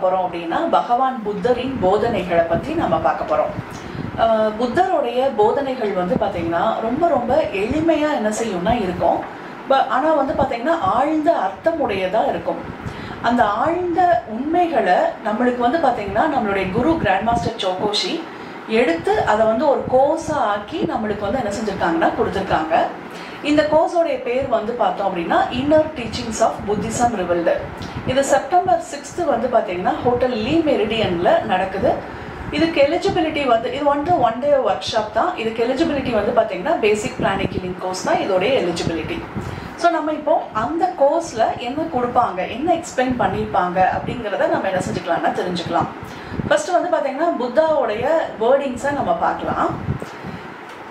போறோம் அப்படின்னா பகவான் புத்தரின் போதனைகளை பத்தி நம்ம பார்க்க போறோம். புத்தருடைய போதனைகள் வந்து பாத்தீங்கன்னா ரொம்ப ரொம்ப எளிமையா என்ன செய்யும்னா இருக்கும். ஆனா வந்து பாத்தீங்கன்னா ஆழ்ந்த அர்த்தம் உடையதா இருக்கும். அந்த ஆழ்ந்த உண்மைகளை நம்மளுக்கு வந்து பாத்தீங்கன்னா நம்மளுடைய குரு கிராண்ட் மாஸ்டர் சோகோஷி எடுத்து அதை வந்து ஒரு கோர்ஸா ஆக்கி நம்மளுக்கு வந்து என்ன செஞ்சிருக்காங்கன்னா கொடுத்துருக்காங்க. இந்த கோர்ஸோடைய பேர் வந்து பார்த்தோம் அப்படின்னா இன்னர் டீச்சிங்ஸ் ஆஃப் புத்திசம் ரிவல்டு. இது செப்டம்பர் 6 வந்து பார்த்தீங்கன்னா ஹோட்டல் லீ மெரிடியன்ல நடக்குது. இதுக்கு எலிஜிபிலிட்டி வந்து இது வந்து 1 day ஒர்க் ஷாப் தான். இதுக்கு எலிஜிபிலிட்டி வந்து பார்த்தீங்கன்னா பேசிக் பிளானிங் கில்லிங் கோர்ஸ் தான் இதோடைய எலிஜிபிலிட்டி. ஸோ நம்ம இப்போ அந்த கோர்ஸில் என்ன கொடுப்பாங்க, என்ன எக்ஸ்பிளைன் பண்ணியிருப்பாங்க அப்படிங்கிறத நம்ம என்ன செஞ்சுக்கலாம்னா தெரிஞ்சுக்கலாம். ஃபர்ஸ்ட் வந்து பார்த்தீங்கன்னா புத்தாவுடைய வேர்டிங்ஸை நம்ம பார்க்கலாம்.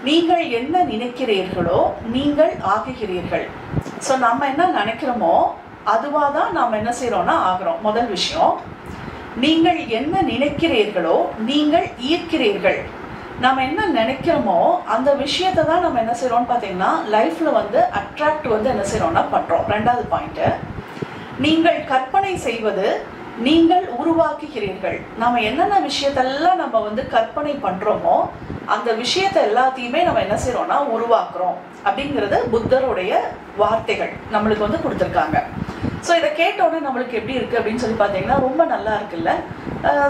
நீங்கள் என்ன நினைக்கிறீர்களோ நீங்கள் ஆகுகிறீர்கள். ஸோ நம்ம என்ன நினைக்கிறோமோ அதுவாக தான் நாம் என்ன செய்கிறோம்னா ஆகிறோம். முதல் விஷயம், நீங்கள் என்ன நினைக்கிறீர்களோ நீங்கள் ஈர்க்கிறீர்கள். நம்ம என்ன நினைக்கிறோமோ அந்த விஷயத்தை தான் நம்ம என்ன செய்கிறோம்னு பார்த்தீங்கன்னா லைஃப்பில் வந்து அட்ராக்ட் வந்து என்ன செய்கிறோம்னா பண்ணுறோம். ரெண்டாவது பாயிண்ட்டு, நீங்கள் கற்பனை செய்வது நீங்கள் உருவாக்குகிறீர்கள். நம்ம என்னென்ன விஷயத்தெல்லாம் நம்ம வந்து கற்பனை பண்ணுறோமோ அந்த விஷயத்தை எல்லாத்தையுமே நம்ம என்ன செய்கிறோம்னா உருவாக்குறோம் அப்படிங்கிறது புத்தருடைய வார்த்தைகள் நம்மளுக்கு வந்து கொடுத்துருக்காங்க. ஸோ இதை கேட்டோன்னே நம்மளுக்கு எப்படி இருக்குது அப்படின்னு சொல்லி பார்த்தீங்கன்னா ரொம்ப நல்லா இருக்குல்ல.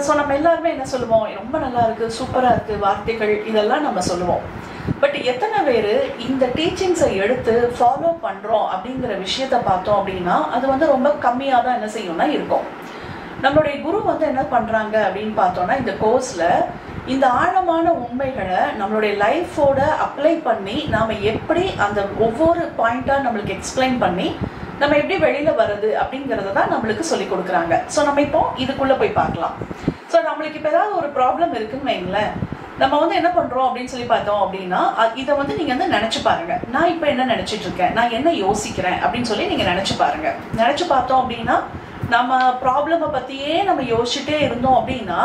ஸோ நம்ம எல்லாருமே என்ன சொல்லுவோம், ரொம்ப நல்லா இருக்குது, சூப்பராக இருக்குது, வார்த்தைகள் இதெல்லாம் நம்ம சொல்லுவோம். பட் எத்தனை பேர் இந்த டீச்சிங்ஸை எடுத்து ஃபாலோ பண்ணுறோம் அப்படிங்கிற விஷயத்த பார்த்தோம் அப்படின்னா அது வந்து ரொம்ப கம்மியாக தான் என்ன செய்யும்னா இருக்கும். நம்மளுடைய குரு வந்து என்ன பண்ணுறாங்க அப்படின்னு பார்த்தோன்னா இந்த கோர்ஸில் இந்த ஆழமான உண்மைகளை நம்மளுடைய லைஃபோட அப்ளை பண்ணி நாம் எப்படி அந்த ஒவ்வொரு பாயிண்ட்டாக நம்மளுக்கு எக்ஸ்பிளைன் பண்ணி நம்ம எப்படி வெளியில் வருது அப்படிங்கிறத தான் நம்மளுக்கு சொல்லி கொடுக்குறாங்க. ஸோ நம்ம இப்போ இதுக்குள்ளே போய் பார்க்கலாம். ஸோ நம்மளுக்கு இப்போ ஏதாவது ஒரு ப்ராப்ளம் இருக்குன்னு வைங்களேன், நம்ம வந்து என்ன பண்ணுறோம் அப்படின்னு சொல்லி பார்த்தோம் அப்படின்னா இதை வந்து நீங்கள் வந்து நினச்சி பாருங்கள். நான் இப்போ என்ன நினச்சிட்டு இருக்கேன், நான் என்ன யோசிக்கிறேன் அப்படின்னு சொல்லி நீங்கள் நினச்சி பாருங்கள். நினச்சி பார்த்தோம் அப்படின்னா நம்ம ப்ராப்ளமை பற்றியே நம்ம யோசிச்சுட்டே இருந்தோம் அப்படின்னா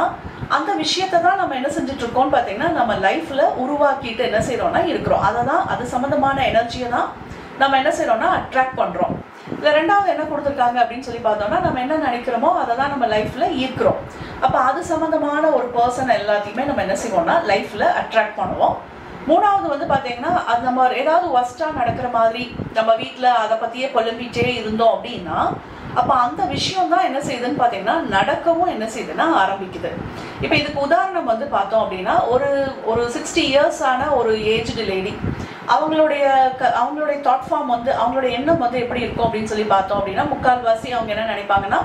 அந்த விஷயத்தை தான் நம்ம என்ன செஞ்சுட்டு இருக்கோம்னு பார்த்தீங்கன்னா நம்ம லைஃப்பில் உருவாக்கிட்டு என்ன செய்கிறோம்னா இருக்கிறோம். அதை தான் அது சம்மந்தமான எனர்ஜியை தான் நம்ம என்ன செய்கிறோம்னா அட்ராக்ட் பண்ணுறோம். இல்லை ரெண்டாவது என்ன கொடுத்துருக்காங்க அப்படின்னு சொல்லி பார்த்தோம்னா நம்ம என்ன நினைக்கிறோமோ அதை தான் நம்ம லைஃப்பில் ஈர்க்கிறோம். அப்போ அது சம்மந்தமான ஒரு பர்சன் எல்லாத்தையுமே நம்ம என்ன செய்வோம்னா லைஃப்பில் அட்ராக்ட் பண்ணுவோம். மூணாவது வந்து பார்த்தீங்கன்னா அது நம்ம ஏதாவது ஒஸ்ட்டாக நடக்கிற மாதிரி நம்ம வீட்டில் அதை பற்றியே புலம்பிகிட்டே இருந்தோம் அப்படின்னா அப்போ அந்த விஷயம் தான் என்ன செய்யுதுன்னு பார்த்தீங்கன்னா நடக்கவும் என்ன செய்யுதுன்னா ஆரம்பிக்குது. இப்போ இதுக்கு உதாரணம் வந்து பார்த்தோம் அப்படின்னா ஒரு 60 years ஆன ஒரு ஏஜ்டு லேடி, அவங்களுடைய தாட் ஃபார்ம் வந்து அவங்களுடைய எண்ணம் வந்து எப்படி இருக்கும் அப்படின்னு சொல்லி பார்த்தோம் அப்படின்னா முக்கால்வாசி அவங்க என்ன நினைப்பாங்கன்னா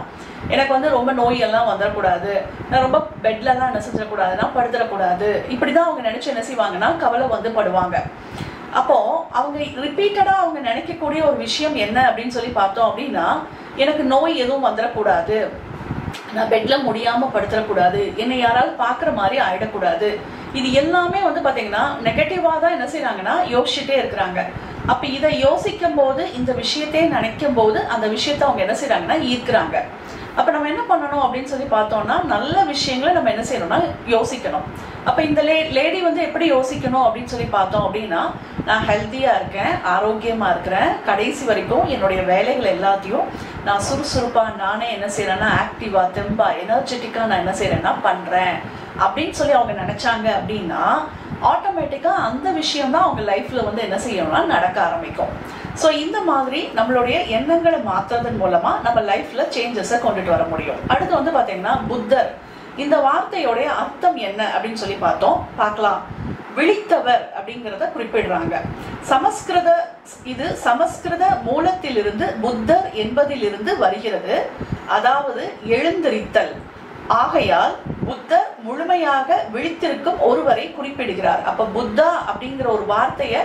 எனக்கு வந்து ரொம்ப நோயெல்லாம் வந்துடக்கூடாது, நான் ரொம்ப பெட்லலாம் என்ன செஞ்சிடக்கூடாது, நான் படுத்துடக்கூடாது, இப்படிதான் அவங்க நினைச்சு என்ன செய்வாங்கன்னா கவலை வந்து படுவாங்க. அப்போ அவங்க ரிப்பீட்டடா அவங்க நினைக்கக்கூடிய ஒரு விஷயம் என்ன அப்படின்னு சொல்லி பார்த்தோம் அப்படின்னா எனக்கு நோய் எதுவும் வந்துடக்கூடாது, நான் பெட்ல முடியாம படுத்துடக்கூடாது, என்னை யாராவது பாக்குற மாதிரி ஆயிடக்கூடாது. இது எல்லாமே வந்து பாத்தீங்கன்னா நெகட்டிவா தான் என்ன செய்யறாங்கன்னா யோசிச்சுட்டே இருக்கிறாங்க. அப்ப இதை யோசிக்கும் போது இந்த விஷயத்தையே நினைக்கும் போது அந்த விஷயத்த அவங்க என்ன செய்யறாங்கன்னா ஈர்க்கிறாங்க. அப்ப நம்ம என்ன பண்ணணும் அப்படின்னு சொல்லி பார்த்தோம்னா நல்ல விஷயங்களை நம்ம என்ன செய்யணும்னா யோசிக்கணும். அப்ப இந்த லேடி வந்து எப்படி யோசிக்கணும் அப்படின்னு சொல்லி பார்த்தோம் அப்படின்னா நான் ஹெல்த்தியா இருக்கேன், ஆரோக்கியமா இருக்கிறேன், கடைசி வரைக்கும் என்னுடைய வேலைகள் எல்லாத்தையும் நான் சுறுசுறுப்பா நானே என்ன செய்யறேன்னா ஆக்டிவா தெம்பா எனர்ஜெட்டிக்கா நான் என்ன செய்யறேன்னா பண்றேன் அப்படின்னு சொல்லி அவங்க நினைச்சாங்க அப்படின்னா ஆட்டோமேட்டிக்கா அந்த விஷயம் தான் அவங்க லைஃப்ல வந்து என்ன செய்யணும்னா நடக்க ஆரம்பிக்கும். ஸோ இந்த மாதிரி நம்மளுடைய எண்ணங்களை மாற்றுறதன் மூலமா நம்ம லைஃப்ல சேஞ்சஸை கொண்டுட்டு வர முடியும். அடுத்து வந்து பாத்தீங்கன்னா புத்தர் இந்த வார்த்தையோடைய அர்த்தம் என்ன அப்படின்னு சொல்லி பார்க்கலாம். விழித்தவர் அப்படிங்கிறத குறிப்பிடுறாங்க. இது சமஸ்கிருத மூலத்திலிருந்து புத்தர் என்பதிலிருந்து வருகிறது, அதாவது எழுந்திருத்தல். ஆகையால் புத்தர் முழுமையாக விழித்திருக்கும் ஒருவரை குறிப்பிடுகிறார். அப்ப புத்தா அப்படிங்கிற ஒரு வார்த்தையை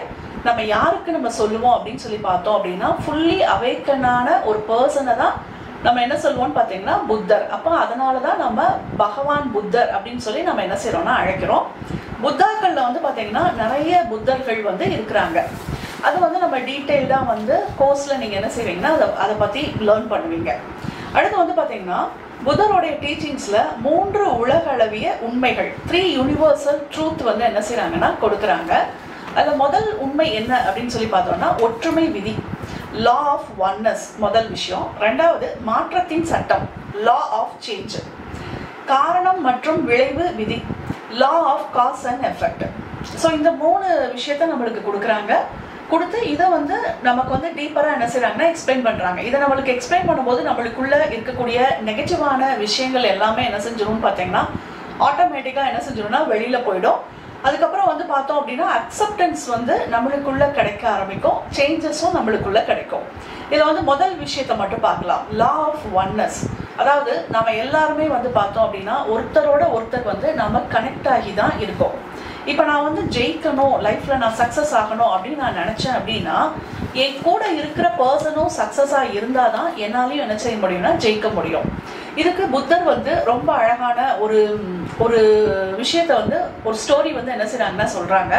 நம்ம யாருக்கு நம்ம சொல்லுவோம் அப்படின்னு சொல்லி பார்த்தோம் அப்படின்னா ஃபுல்லி அவேக்கனான ஒரு பர்சனை தான் நம்ம என்ன சொல்லுவோம்னு பார்த்தீங்கன்னா புத்தர். அப்போ அதனாலதான் நம்ம பகவான் புத்தர் அப்படின்னு சொல்லி நம்ம என்ன செய்யறோம்னா அழைக்கிறோம். புத்தாக்கள்ல வந்து பாத்தீங்கன்னா நிறைய புத்தர்கள் வந்து இருக்கிறாங்க. அது வந்து நம்ம டீட்டெயில்டா வந்து கோர்ஸ்ல நீங்க என்ன செய்வீங்கன்னா அதை பத்தி லேர்ன் பண்ணுவீங்க. அடுத்து வந்து பாத்தீங்கன்னா புத்தருடைய டீச்சிங்ஸ்ல 3 உலகளவிய உண்மைகள் 3 யூனிவர்சல் ட்ரூத் வந்து என்ன செய்யறாங்கன்னா கொடுக்குறாங்க. அதுல முதல் உண்மை என்ன அப்படின்னு சொல்லி பார்த்தோம்னா ஒற்றுமை விதி, லா ஆஃப் ஒன்னஸ் முதல் விஷயம். ரெண்டாவது மாற்றத்தின் சட்டம், லா ஆஃப் சேஞ்ச். காரணம் மற்றும் விளைவு விதி, law of cause and effect. So இந்த 3 விஷயத்த நம்மளுக்கு கொடுக்குறாங்க. கொடுத்து இதை வந்து நமக்கு வந்து டீப்பராக என்ன செய்யறாங்கன்னா எக்ஸ்பிளைன் பண்ணுறாங்க. இதை நம்மளுக்கு எக்ஸ்பிளைன் பண்ணும்போது நம்மளுக்குள்ள இருக்கக்கூடிய நெகட்டிவான விஷயங்கள் எல்லாமே என்ன செஞ்சிடும் பார்த்தீங்கன்னா ஆட்டோமேட்டிக்காக என்ன செஞ்சிடும்னா வெளியில் போயிடும். அதுக்கப்புறம் வந்து பார்த்தோம் அப்படின்னா அக்செப்டன்ஸ் வந்து நம்மளுக்குள்ள கிடைக்க ஆரம்பிக்கும், சேஞ்சஸும் நம்மளுக்குள்ள கிடைக்கும். இதில் வந்து முதல் விஷயத்தை மட்டும் பார்க்கலாம், லா ஆஃப் ஒன்னஸ். அதாவது நம்ம எல்லாருமே வந்து பார்த்தோம் அப்படின்னா ஒருத்தரோட ஒருத்தர் வந்து நம்ம கனெக்ட் ஆகி தான் இருக்கோம். இப்போ நான் வந்து ஜெயிக்கணும், லைஃப்பில் நான் சக்ஸஸ் ஆகணும் அப்படின்னு நான் நினச்சேன் அப்படின்னா என் கூட இருக்கிற பர்சனும் சக்ஸஸாக இருந்தால் தான் என்னாலையும் என்ன செய்ய முடியும்னா ஜெயிக்க முடியும். இதுக்கு புத்தர் வந்து ரொம்ப அழகான ஒரு விஷயத்த வந்து ஒரு ஸ்டோரி வந்து என்ன செய்றாங்கன்னா சொல்கிறாங்க.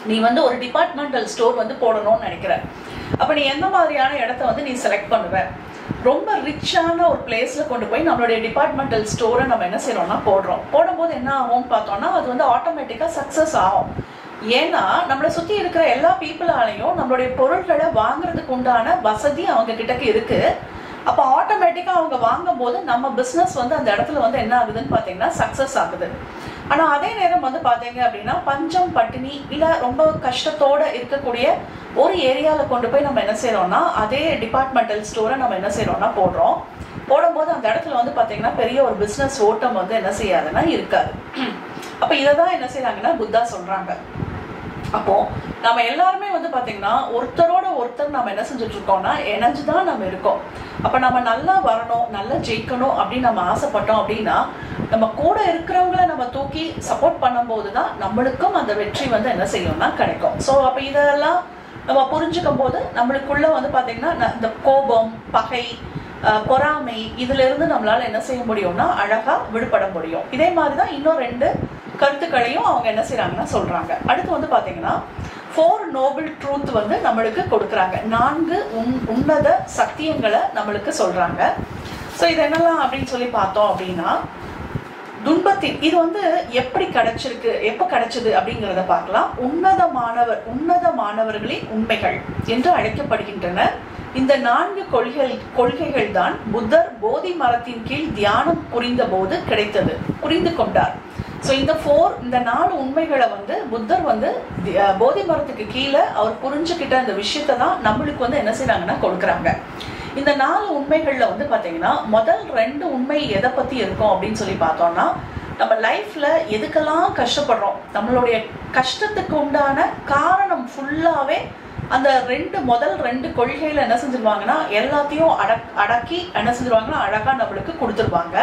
நீ வந்து ஒரு டிபார்ட்மெண்டல் ஸ்டோர் வந்து போடணும்னு நினைக்கிற, அப்போ நீ எந்த மாதிரியான இடத்த வந்து நீ செலக்ட் பண்ணுவ? ரொம்ப ரிச்சான ஒரு பிளேஸில் கொண்டு போய் நம்மளுடைய டிபார்ட்மெண்டல் ஸ்டோரை நம்ம என்ன செய்கிறோம்னா போடும்போது என்ன ஆகும்னு பார்த்தோம்னா அது வந்து ஆட்டோமேட்டிக்காக சக்ஸஸ் ஆகும். ஏன்னா நம்மளை சுற்றி இருக்கிற எல்லா பீப்புளாலையும் நம்மளுடைய பொருட்களை வாங்குறதுக்கு உண்டான வசதி அவங்க கிட்டக்கு இருக்கு. அப்போ ஆட்டோமேட்டிக்காக அவங்க வாங்கும் போது நம்ம பிஸ்னஸ் வந்து அந்த இடத்துல வந்து என்ன ஆகுதுன்னு பார்த்தீங்கன்னா சக்ஸஸ் ஆகுது. ஆனால் அதே நேரம் வந்து பார்த்தீங்க அப்படின்னா பஞ்சம் பட்டினி இல்லை ரொம்ப கஷ்டத்தோடு இருக்கக்கூடிய ஒரு ஏரியாவில் கொண்டு போய் நம்ம என்ன செய்கிறோம்னா அதே டிபார்ட்மெண்டல் ஸ்டோரை நம்ம என்ன செய்கிறோம்னா போடும்போது அந்த இடத்துல வந்து பார்த்தீங்கன்னா பெரிய ஒரு பிஸ்னஸ் ஓட்டம் வந்து என்ன செய்யாதுன்னா இருக்காது. அப்போ இதை தான் என்ன செய்கிறாங்கன்னா புத்தா சொல்கிறாங்க. அப்போ நம்ம எல்லாருமே வந்து பார்த்தீங்கன்னா ஒருத்தரோட ஒருத்தர் நம்ம என்ன செஞ்சுட்டு இருக்கோம்னா இணைஞ்சு தான் நம்ம இருக்கோம். அப்போ நம்ம நல்லா வரணும், நல்லா ஜெயிக்கணும் அப்படின்னு நம்ம ஆசைப்பட்டோம் அப்படின்னா நம்ம கூட இருக்கிறவங்கள நம்ம தூக்கி சப்போர்ட் பண்ணும்போது தான் நம்மளுக்கும் அந்த வெற்றி வந்து என்ன செய்யும்னா கிடைக்கும். ஸோ அப்போ இதெல்லாம் நம்ம புரிஞ்சுக்கும் போது நம்மளுக்குள்ள வந்து பார்த்தீங்கன்னா இந்த கோபம், பகை, பொறாமை இதுல இருந்து நம்மளால என்ன செய்ய முடியும்னா அழகா விடுபட முடியும். இதே மாதிரி தான் இன்னும் 2 கருத்துக்களையும் அவங்க என்ன செய்யறாங்கன்னா சொல்றாங்க. அடுத்து வந்து பாத்தீங்கன்னா 4 நோபல் ட்ரூத் வந்து நம்மளுக்கு கொடுக்குறாங்க. 4 உன்னத சத்தியங்களை நம்மளுக்கு சொல்றாங்க. ஸோ இது என்னெல்லாம் அப்படின்னு சொல்லி பார்த்தோம் அப்படின்னா துன்பத்தின் இது வந்து எப்படி கிடைச்சிருக்கு, எப்போ கிடைச்சது அப்படிங்கிறத பார்க்கலாம். உன்னதமானவர்களின் உண்மைகள் என்று அழைக்கப்படுகின்றன. இந்த 4 கொள்கைகள் தான் புத்தர் போதி மரத்தின் கீழ் தியானம் புரிந்த போது புரிந்து கொண்டார். ஸோ இந்த 4 உண்மைகளை வந்து புத்தர் வந்து போதி மரத்துக்கு கீழே அவர் புரிஞ்சுக்கிட்ட அந்த விஷயத்தை தான் நம்மளுக்கு வந்து என்ன செய்யறாங்கன்னா கொடுக்குறாங்க. இந்த 4 உண்மைகள்ல வந்து பாத்தீங்கன்னா முதல் 2 உண்மை எதை பத்தி இருக்கும் அப்படின்னு சொல்லி பார்த்தோம்னா நம்ம லைஃப்ல எதுக்கெல்லாம் கஷ்டப்படுறோம், நம்மளுடைய கஷ்டத்துக்கு உண்டான காரணம் ஃபுல்லாவே அந்த முதல் 2 கொள்கையில என்ன செஞ்சிருவாங்கன்னா எல்லாத்தையும் அடக்கி என்ன செஞ்சிருவாங்கன்னா அழகா நம்மளுக்கு கொடுத்துருவாங்க.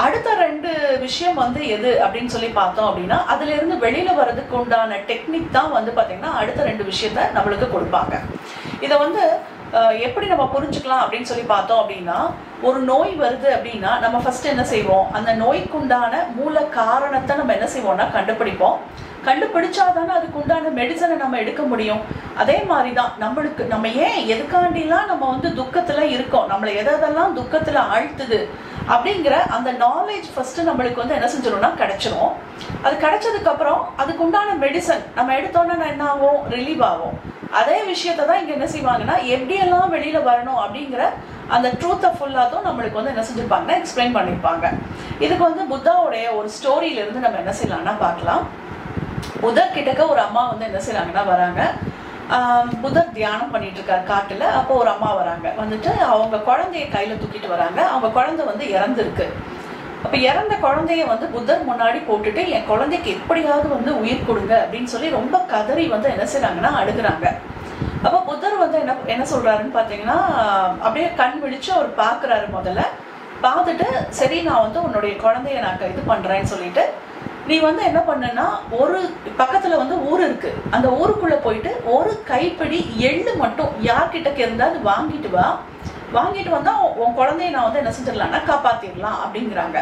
அடுத்த 2 விஷயம் வந்து எது அப்படின்னு சொல்லி பார்த்தோம் அப்படின்னா அதுல இருந்து வெளியில வர்றதுக்கு உண்டான டெக்னிக் தான் வந்து பாத்தீங்கன்னா அடுத்த 2 விஷயத்த நம்மளுக்கு கொடுப்பாங்க. இதை வந்து எப்படி நம்ம புரிஞ்சுக்கலாம் அப்படின்னு சொல்லி பார்த்தோம் அப்படின்னா ஒரு நோய் வருது அப்படின்னா நம்ம ஃபர்ஸ்ட் என்ன செய்வோம், அந்த நோய்க்குண்டான மூல காரணத்தை நம்ம என்ன செய்வோம்னா கண்டுபிடிப்போம். கண்டுபிடிச்சாதானே அதுக்கு உண்டான மெடிசனை நம்ம எடுக்க முடியும். அதே மாதிரிதான் நம்ம ஏன் எதுக்காண்டிலாம் நம்ம வந்து துக்கத்துல இருக்கோம், நம்மளை எதெல்லாம் துக்கத்துல ஆழ்த்துது அப்படிங்கிற அந்த நாலேஜ் ஃபர்ஸ்ட் நம்மளுக்கு வந்து என்ன செஞ்சிடும்னா கிடைச்சிரும். அது கிடைச்சதுக்கு அப்புறம் அதுக்கு உண்டான மெடிசன் நம்ம எடுத்தோம்னா என்ன ஆகும், ரிலீவ் ஆகும். அதே விஷயத்தை தான் இங்க என்ன செய்வாங்கன்னா எப்படியெல்லாம் வெளியில வரணும் அப்படிங்கிற அந்த ட்ரூத்தை ஃபுல்லாதும் நம்மளுக்கு வந்து என்ன செஞ்சிருப்பாங்கன்னா எக்ஸ்பிளைன் பண்ணியிருப்பாங்க. இதுக்கு வந்து புத்தாவுடைய ஒரு ஸ்டோரியில இருந்து நம்ம என்ன செய்யலாம்னா பார்க்கலாம். புத்தர் கிட்டக்க ஒரு அம்மா வந்து என்ன செய்யறாங்கன்னா வராங்க. புத்தர் தியானம் பண்ணிட்டு இருக்காரு காட்டுல. அப்போ ஒரு அம்மா வராங்க, வந்துட்டு அவங்க குழந்தைய கையில தூக்கிட்டு வராங்க. அவங்க குழந்தை வந்து இறந்துருக்கு. அப்ப இறந்த குழந்தைய வந்து புத்தர் முன்னாடி போட்டுட்டு என் குழந்தைக்கு எப்படியாவது வந்து உயிர் கொடுங்க அப்படின்னு சொல்லி ரொம்ப கதறி வந்து என்ன செய்யறாங்கன்னா அழுகுறாங்க. அப்ப புத்தர் வந்து என்ன சொல்றாருன்னு பாத்தீங்கன்னா அப்படியே கண் விழிச்சு அவர் பாக்குறாரு. முதல்ல பார்த்துட்டு சரி நான் வந்து உன்னுடைய குழந்தைய நான் இது பண்றேன்னு சொல்லிட்டு நீ வந்து என்ன பண்ணுன்னா ஒரு பக்கத்துல வந்து ஊர் இருக்கு, அந்த ஊருக்குள்ள போயிட்டு ஒரு கைப்பிடி எள்ளு மட்டும் யார்கிட்ட இருந்தாலும் வாங்கிட்டு வந்தா உன் குழந்தைய நான் வந்து என்ன செஞ்சிடலாம்னா காப்பாத்திடலாம் அப்படிங்கிறாங்க.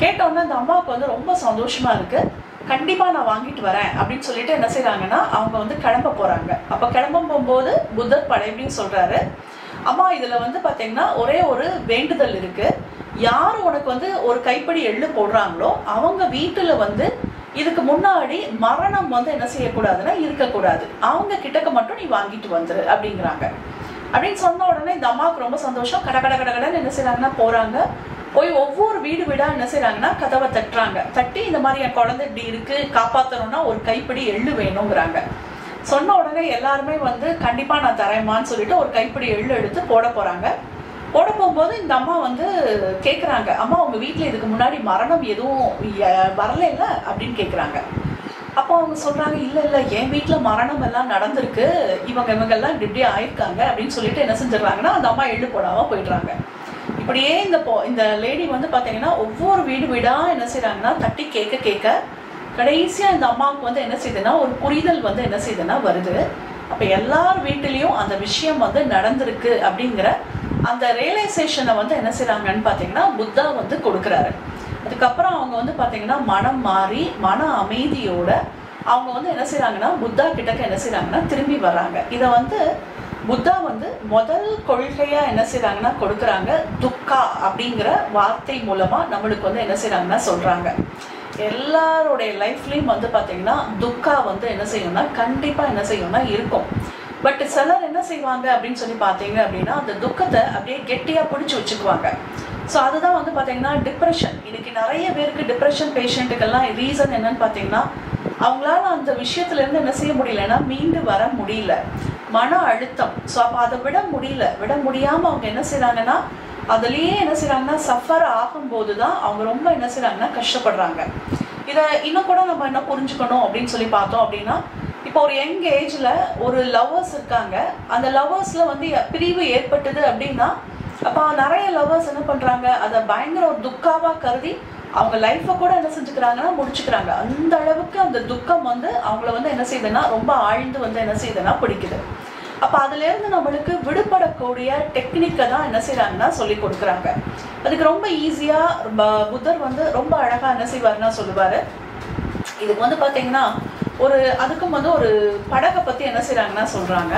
கேட்டோன்னா அந்த அம்மாவுக்கு வந்து ரொம்ப சந்தோஷமா இருக்கு. கண்டிப்பா நான் வாங்கிட்டு வரேன் அப்படின்னு சொல்லிட்டு என்ன செய்யறாங்கன்னா அவங்க வந்து கிளம்ப போறாங்க. அப்ப கிளம்ப போகும்போது புத்தர் பழையபடியும் சொல்றாரு, அம்மா இதுல வந்து பாத்தீங்கன்னா ஒரே ஒரு வேண்டுதல் இருக்கு. யாரு உனக்கு வந்து ஒரு கைப்பிடி எள்ளு போடுறாங்களோ அவங்க வீட்டுல வந்து இதுக்கு முன்னாடி மரணம் வந்து என்ன செய்யக்கூடாதுன்னா இருக்கக்கூடாது, அவங்க கிட்டக்க மட்டும் நீ வாங்கிட்டு வந்துரு அப்படிங்கிறாங்க. அப்படின்னு சொன்ன உடனே இந்த அம்மாவுக்கு ரொம்ப சந்தோஷம். கடன்னு என்ன செய்யறாங்கன்னா போறாங்க. போய் ஒவ்வொரு வீடு வீடா என்ன செய்யறாங்கன்னா கதவை தட்டுறாங்க. தட்டி இந்த மாதிரி என் குழந்தை இப்படி இருக்கு, காப்பாற்றணும்னா ஒரு கைப்பிடி எள்ளு வேணுங்கிறாங்க. சொன்ன உடனே எல்லாருமே வந்து கண்டிப்பா நான் தரேம்மான்னு சொல்லிட்டு ஒரு கைப்பிடி எள்ளு எடுத்து போட போறாங்க. போட போகும்போது இந்த அம்மா வந்து கேட்குறாங்க, அம்மா உங்க வீட்டில் இதுக்கு முன்னாடி மரணம் எதுவும் வரல இல்லை அப்படின்னு கேட்குறாங்க. அப்போ அவங்க சொல்றாங்க, இல்லை இல்லை என் வீட்டில் மரணம் எல்லாம் நடந்திருக்கு, இவங்கெல்லாம் இப்படி ஆயிருக்காங்க அப்படின்னு சொல்லிட்டு என்ன செஞ்சிடறாங்கன்னா அந்த அம்மா எள்ளு போடாம போயிடுறாங்க. இப்படியே இந்த லேடி வந்து பார்த்தீங்கன்னா ஒவ்வொரு வீடு வீடா என்ன செய்யறாங்கன்னா தட்டி கேட்க கடைசியா இந்த அம்மாவுக்கு வந்து என்ன செய்யுதுன்னா ஒரு புரிதல் வந்து என்ன செய்யுதுன்னா வருது. அப்ப எல்லார் வீட்டிலையும் அந்த விஷயம் வந்து நடந்திருக்கு அப்படிங்கிற அந்த ரியலைசேஷனை வந்து என்ன செய்யறாங்கன்னு பார்த்தீங்கன்னா புத்தா வந்து கொடுக்குறாரு. அதுக்கப்புறம் அவங்க வந்து பார்த்தீங்கன்னா மனம் மாறி மன அமைதியோட அவங்க வந்து என்ன செய்யறாங்கன்னா புத்தா கிட்டக்க என்ன செய்யறாங்கன்னா திரும்பி வர்றாங்க. இதை வந்து புத்தா வந்து முதல் கொள்கையா என்ன செய்யறாங்கன்னா கொடுக்குறாங்க. துக்கா அப்படிங்கிற வார்த்தை மூலமா நம்மளுக்கு வந்து என்ன செய்யறாங்கன்னா சொல்றாங்க. எல்லாருடைய லைஃப்லயும் வந்து பாத்தீங்கன்னா துக்கா வந்து என்ன செய்யும்னா கண்டிப்பா என்ன செய்யும்னா இருக்கும். பட் சிலர் என்ன செய்வாங்க அப்படின்னு சொல்லி பாத்தீங்க அப்படின்னா அந்த துக்கத்தை அப்படியே கெட்டியா பிடிச்சு வச்சுக்குவாங்க. ஸோ அதுதான் வந்து பாத்தீங்கன்னா டிப்ரெஷன். இன்னைக்கு நிறைய பேருக்கு டிப்ரெஷன் பேஷண்ட்டுக்கெல்லாம் ரீசன் என்னன்னு பாத்தீங்கன்னா அவங்களால அந்த விஷயத்துல இருந்து என்ன செய்ய முடியலன்னா மீண்டு வர முடியல, மன அழுத்தம். ஸோ அப்போ அதை விட முடியாம அவங்க என்ன செய்யறாங்கன்னா அதுலயே என்ன செய்யறாங்கன்னா சஃபர் ஆகும்போது தான் அவங்க ரொம்ப என்ன செய்யறாங்கன்னா கஷ்டப்படுறாங்க. இதை இன்னும் கூட நம்ம என்ன புரிஞ்சுக்கணும் அப்படின்னு சொல்லி பார்த்தோம் அப்படின்னா, இப்போ ஒரு யங் ஏஜ்ல ஒரு லவ்வர்ஸ் இருக்காங்க. அந்த லவ்வர்ஸ்ல வந்து பிரிவு ஏற்பட்டது அப்படின்னா அப்போ நிறைய லவ்வர்ஸ் என்ன பண்றாங்க, அதை பயங்கர ஒரு துக்காவா கருதி அவங்க லைஃப்பை கூட என்ன செஞ்சுக்கிறாங்கன்னா முடிச்சுக்கிறாங்க. அந்த அளவுக்கு அந்த துக்கம் வந்து அவங்கள வந்து என்ன செய்யுதுன்னா ரொம்ப ஆழ்ந்து வந்து என்ன செய்யுதுன்னா பிடிக்குது. அப்போ அதுல இருந்து நம்மளுக்கு விடுபடக்கூடிய டெக்னிக்கை தான் என்ன செய்யறாங்கன்னா சொல்லி கொடுக்குறாங்க. அதுக்கு ரொம்ப ஈஸியா புத்தர் வந்து ரொம்ப அழகா என்ன செய்வாருன்னா சொல்லுவாரு. இதுக்கு வந்து பாத்தீங்கன்னா அதுக்கும் வந்து ஒரு படகை பத்தி என்ன செய்யறாங்கன்னா சொல்றாங்க.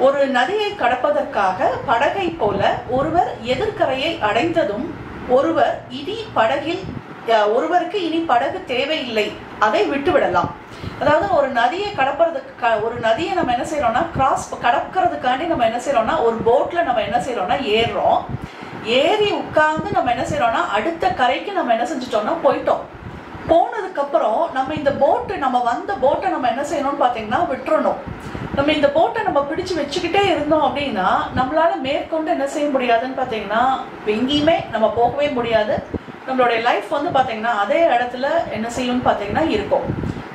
ஒரு நதியை கடப்பதற்காக படகை போல ஒருவர் எதிர்கரையை அடைந்ததும் ஒருவருக்கு இனி படகு தேவையில்லை, அதை விட்டு விடலாம். அதாவது ஒரு நதியை ஒரு நதியை நம்ம என்ன செய்யறோம்னா கடக்கிறதுக்காண்டி நம்ம என்ன செய்யறோம்னா ஒரு போட்ல நம்ம என்ன செய்யறோம்னா ஏறி உட்கார்ந்து நம்ம என்ன செய்யறோம்னா அடுத்த கரைக்கு நம்ம என்ன செஞ்சுட்டோம்னா போனதுக்கு அப்புறம் நம்ம வந்த போட்டை நம்ம என்ன செய்யணும்னு பாத்தீங்கன்னா விட்டுறணும். நம்ம இந்த போட்டை நம்ம பிடிச்சு வச்சுக்கிட்டே இருந்தோம் அப்படின்னா நம்மளால மேற்கொண்டு என்ன செய்ய முடியாதுன்னு பாத்தீங்கன்னா எங்கேயுமே நம்ம போகவே முடியாது. நம்மளுடைய லைஃப் வந்து பாத்தீங்கன்னா அதே இடத்துல என்ன செய்யும்னு பாத்தீங்கன்னா இருக்கும்.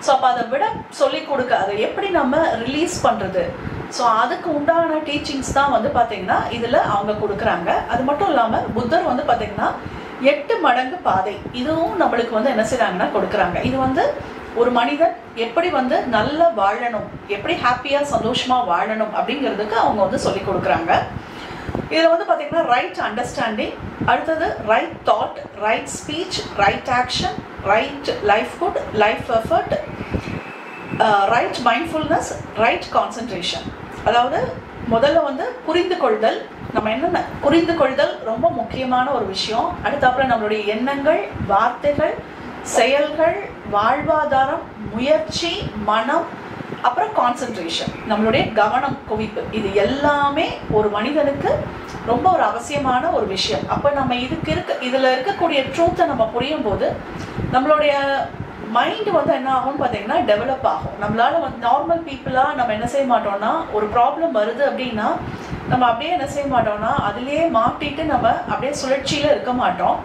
ஸோ அப்போ அதை விட சொல்லி கொடுக்க அதை எப்படி நம்ம ரிலீஸ் பண்றது, ஸோ அதுக்கு உண்டான டீச்சிங்ஸ் தான் வந்து பாத்தீங்கன்னா இதுல அவங்க கொடுக்குறாங்க. அது மட்டும் இல்லாம புத்தர் வந்து பாத்தீங்கன்னா 8 மடங்கு பாதை இதுவும் நம்மளுக்கு வந்து என்ன செய்யறாங்கன்னா கொடுக்குறாங்க. இது வந்து ஒரு மனிதன் எப்படி வந்து நல்லா வாழணும், எப்படி ஹாப்பியா சந்தோஷமா வாழணும் அப்படிங்கிறதுக்கு அவங்க வந்து சொல்லி கொடுக்குறாங்க. இதுல வந்து பாத்தீங்கன்னா ரைட் அண்டர்ஸ்டாண்டிங், அடுத்தது right thought, right speech, right action, right livelihood, life effort, right mindfulness, right concentration. அதாவது முதல்ல வந்து புரிந்து கொள்தல், நம்ம என்னென்ன புரிந்து கொள்தல் ரொம்ப முக்கியமான ஒரு விஷயம். அடுத்தாப்புல நம்மளுடைய எண்ணங்கள், வார்த்தைகள், செயல்கள், வாழ்வாதாரம், முயற்சி, மனம், அப்புறம் கான்சென்ட்ரேஷன், நம்மளுடைய கவனம் குவிப்பு, இது எல்லாமே ஒரு மனிதனுக்கு ரொம்ப ஒரு அவசியமான ஒரு விஷயம். அப்போ நம்ம இதுல இருக்கக்கூடிய ட்ரூத்தை நம்ம புரியும் போது நம்மளுடைய மைண்ட் வந்து என்ன ஆகும்னு பார்த்தீங்கன்னா டெவலப் ஆகும். நம்மளால வந்து நார்மல் பீப்புளா நம்ம என்ன செய்ய மாட்டோம்னா ஒரு ப்ராப்ளம் வருது அப்படின்னா நம்ம அப்படியே என்ன செய்ய மாட்டோம்னா அதுலேயே மாட்டிட்டு நம்ம அப்படியே சுழற்சியில இருக்க மாட்டோம்.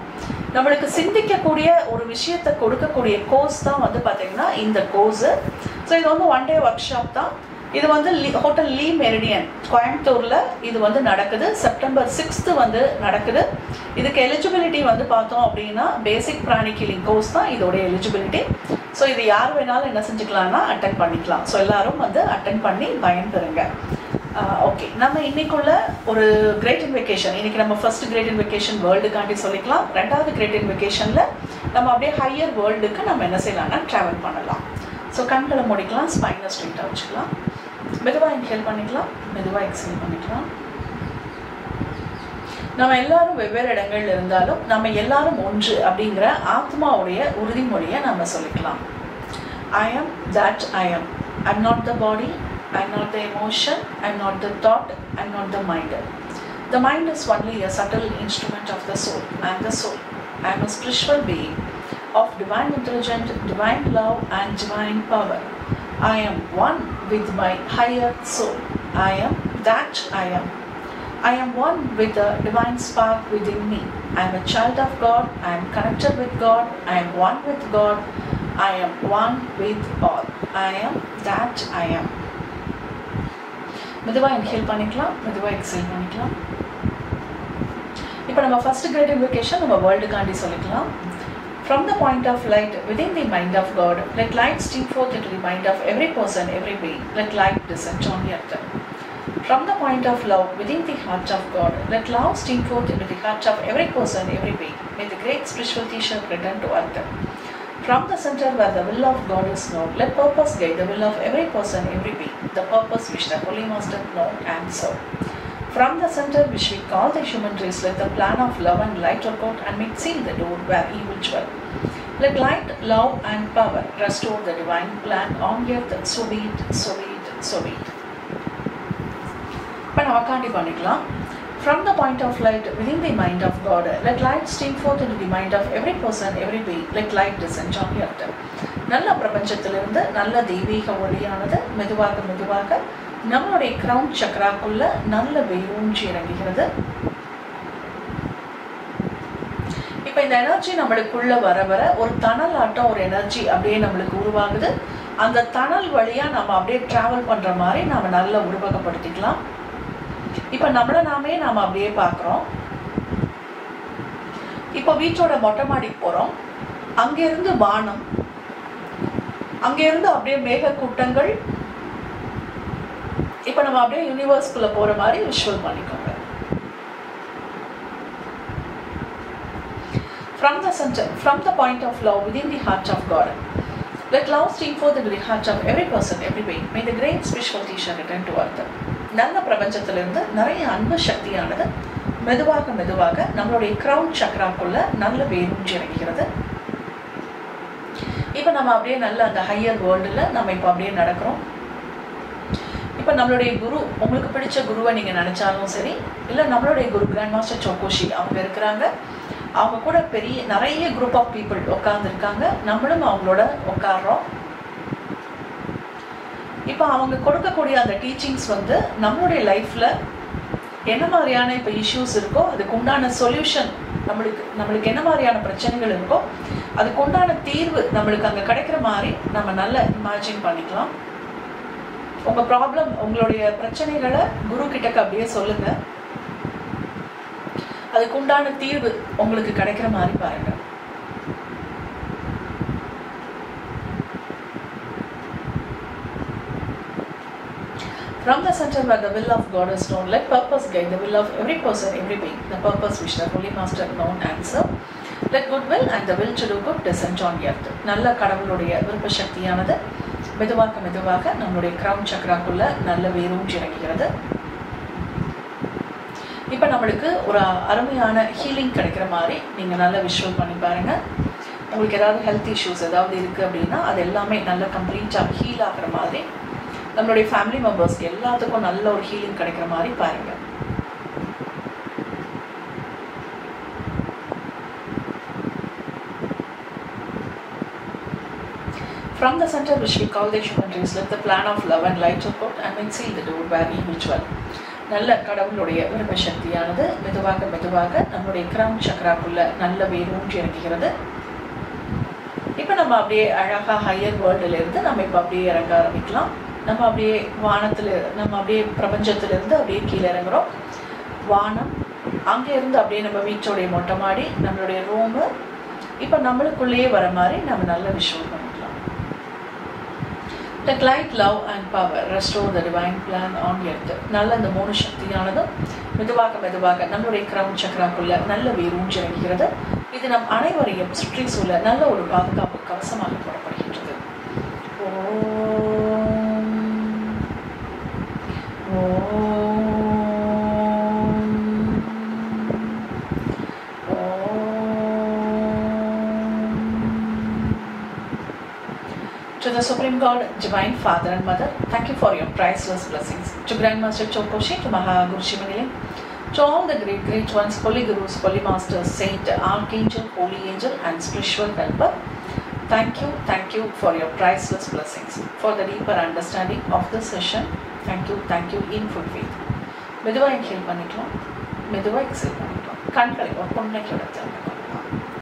நம்மளுக்கு சிந்திக்கக்கூடிய ஒரு விஷயத்தை கொடுக்கக்கூடிய கோர்ஸ் தான் வந்து பார்த்தீங்கன்னா இந்த கோர்ஸ். ஸோ இது வந்து 1 day ஒர்க் ஷாப் தான். இது வந்து ஹோட்டல் லீ மெரிடியன் கோயம்புத்தூர்ல இது வந்து நடக்குது. செப்டம்பர் 6th வந்து நடக்குது. இதுக்கு எலிஜிபிலிட்டி வந்து பார்த்தோம் அப்படின்னா பேசிக் பிராணிக் ஹீலிங் கோர்ஸ் தான் இதோட எலிஜிபிலிட்டி. ஸோ இது யார் வேணாலும் என்ன செஞ்சுக்கலாம்னா அட்டென்ட் பண்ணிக்கலாம். ஸோ எல்லாரும் வந்து அட்டென்ட் பண்ணி பயன்பெறுங்க. ஓகே, நம்ம இன்னைக்குள்ள ஒரு கிரேட் இன் வெக்கேஷன், இன்னைக்கு நம்ம ஃபர்ஸ்ட் கிரேட் இன் வெக்கேஷன் வேர்ல்டுக்காண்டி சொல்லிக்கலாம். 2வது கிரேட் இன் வெக்கேஷன்ல நம்ம அப்படியே ஹையர் வேர்ல்டுக்கு நம்ம என்ன செய்யலாம்னா ட்ராவல் பண்ணலாம். ஸோ கண்களை முடிக்கலாம், ஸ்பைனை ஸ்ட்ரெயிட்டாக வச்சுக்கலாம், மெதுவாக இன்ஹேல் பண்ணிக்கலாம், மெதுவாக எக்ஸேல் பண்ணிக்கலாம். நம்ம எல்லாரும் வெவ்வேறு இடங்கள்ல இருந்தாலும் நம்ம எல்லாரும் ஒன்று அப்படிங்கிற ஆத்மாவுடைய உறுதிமொழியை நம்ம சொல்லிக்கலாம். I am that I am. I'm not the body, I'm not the emotion, I'm not the thought, I'm not the mind. The mind is only a subtle instrument of the soul. I am the soul. I am a spiritual being of divine intelligence, divine love and divine power. I am one with my higher soul. I am that I am. I am one with the divine spark within me. I am a child of God. I am connected with God. I am one with God. I am one with all. I am that I am. மெதுவாக inhale பண்ணிக்கலாம், மெதுவாக exhale பண்ணிக்கலாம். இப்போ நம்ம first great invocation நம்ம வேர்ல்டுக்காண்டி சொல்லிக்கலாம். From the point of light within the mind of God, let light stream forth into the mind of every person, every being. Let light descend on the earth. From the point of love within the heart of God, let love stream forth into the heart of every person, every being. May the great spiritual teacher return to earth. From the center where the will of God is known, let purpose guide the will of every person, every being. The purpose which the Holy Master know and serve. From the center which we call the human race, let the plan of love and light work out and make seal the door where evil dwell. Let light, love and power restore the divine plan on earth. So be it, so be it, so be it. இப்போ நம்ம காண்டி பண்ணிக்கலாம். From the point of light within the mind of God, let light stream forth into the mind of every person, every being. Let light descend on earth. நல்ல பிரபஞ்சத்திலிருந்து நல்ல தெய்வீக ஒளியானது மெதுவாக மெதுவாக நம்மளுடைய கிரவுன் சக்கராக்குள்ள நல்ல வேரூன்றி இறங்குகிறது. இப்போ இந்த எனர்ஜி நம்மளுக்குள்ள வர வர ஒரு தணல் ஆட்டம் ஒரு எனர்ஜி அப்படியே நம்மளுக்கு உருவாகுது. அந்த தணல் வழியா நம்ம அப்படியே டிராவல் பண்ற மாதிரி நாம நல்லா உருவகப்படுத்திக்கலாம். இப்போ நம்மளை நாமே நாம அப்படியே பார்க்குறோம். இப்போ வீட்டோட மொட்டை மாடிக்கு போறோம். அங்கிருந்து வானம், அங்கிருந்து அப்படியே மேக கூட்டங்கள். இப்போ நம்ம அப்படியே யூனிவர்ஸ்குள்ள போற மாதிரி விஷுவல் பண்ணிக்கோங்க. From the center, from the point of love within the heart of God, let love stream forth into the heart of every person, every being. May the great spiritual teacher return to earth. நல்ல பிரபஞ்சத்திலிருந்து நிறைய அன்பு சக்தியானது மெதுவாக மெதுவாக நம்மளுடைய crown சக்கராக்குள்ள நல்ல வேரூன்றி இறங்குகிறது. இப்போ நம்ம அப்படியே நல்ல அந்த ஹையர் வேர்ல்டுல நம்ம இப்போ அப்படியே நடக்கிறோம். இப்போ நம்மளுடைய குரு, உங்களுக்கு பிடிச்ச குருவை நீங்கள் நினச்சாலும் சரி, இல்லை நம்மளுடைய குரு கிராண்ட் மாஸ்டர் சோகோஷி அவங்க இருக்கிறாங்க. அவங்க கூட பெரிய நிறைய குரூப் ஆஃப் பீப்புள் உட்காந்துருக்காங்க. நம்மளும் அவங்களோட உட்காடுறோம். இப்போ அவங்க கொடுக்கக்கூடிய அந்த டீச்சிங்ஸ் வந்து நம்மளுடைய லைஃப்பில் என்ன மாதிரியான இப்போ இஷ்யூஸ் இருக்கோ அதுக்கு உண்டான சொல்யூஷன், நம்மளுக்கு என்ன மாதிரியான பிரச்சனைகள் இருக்கோ அதுக்கு உண்டான தீர்வு நம்மளுக்கு அங்கே கிடைக்கிற மாதிரி நம்ம நல்லா இமேஜின் பண்ணிக்கலாம். உங்கள் ப்ராப்ளம், உங்களுடைய பிரச்சனைகளை குரு கிட்டக்கு அப்படியே சொல்லுங்க. அதுக்கு உண்டான தீர்வு உங்களுக்கு கிடைக்கிற மாதிரி பாருங்க. From the center where the will of God is known, let purpose guide the will of every person, every being. The purpose which the Holy Master known and serve. Let goodwill and the will to do good descend on earth. நல்ல கடவுளுடைய விருப்ப சக்தியானது மெதுவாக மெதுவாக நம்மளுடைய crown சக்கராக்குள்ள நல்ல வேரூன்றி இறங்குகிறது. இப்போ நம்மளுக்கு ஒரு அருமையான ஹீலிங் கிடைக்கிற மாதிரி நீங்கள் நல்லா விஷுவல் பண்ணி பாருங்க. உங்களுக்கு ஏதாவது ஹெல்த் இஷ்யூஸ் ஏதாவது இருக்குது அப்படின்னா அது எல்லாமே நல்லா கம்ப்ளீட்டாக ஹீல் ஆகிற மாதிரி, நம்மளுடைய ஃபேமிலி மெம்பர்ஸ் எல்லாத்துக்கும் நல்ல ஒரு ஹீலிங் கிடைக்கிற மாதிரி பாருங்க. From the center which we call the human race, let the plan of love and light work out and make seal the door where evil dwell. நல்ல கடவுளுடைய விருப்ப சக்தியானது மெதுவாக மெதுவாக நம்மளுடைய கிரவுன் சக்கராக்குள்ள நல்ல வேரூன்றி இறங்குகிறது. இப்போ நம்ம அப்படியே அழகாக ஹையர் வேர்ல்டுலேருந்து நம்ம இப்போ அப்படியே இறங்க ஆரம்பிக்கலாம். நம்ம அப்படியே வானத்தில், நம்ம அப்படியே பிரபஞ்சத்திலிருந்து அப்படியே கீழே இறங்குறோம். வானம், அங்கேருந்து அப்படியே நம்ம வீட்டோடைய மொட்டை மாடி, நம்மளுடைய ரூமு, இப்போ நம்மளுக்குள்ளேயே வர மாதிரி நம்ம நல்ல விஷுவல் பண்ணிக்கலாம். Let light, love and power restore the divine plan on earth. நல்ல இந்த மூணு சக்தியானதும் மெதுவாக மெதுவாக நம்மளுடைய கிரவுன் சக்கராக்குள்ள நல்ல வேரூன்றி இறங்குகிறது. இது நம் அனைவரையும் சுற்றி சூழ நல்ல ஒரு பாதுகாப்பு கவசமாக போடப்படுகின்றது. To the Supreme God, Divine Father and Mother, thank you for your priceless blessings. To Grandmaster Chokoshi, to Mahaguru Shivanile, To all the great, great ones, Holy Gurus, Holy Masters, Saint, Archangel, Holy Angel and Spiritual Helper, thank you for your priceless blessings. For the deeper understanding of this session, thank you in full faith. மெதுவாக inhale பண்ணிக்கலாம், மெதுவாக exhale பண்ணிக்கலாம். கண்களை ஒரு பொண்ணைக்கு எடுத்து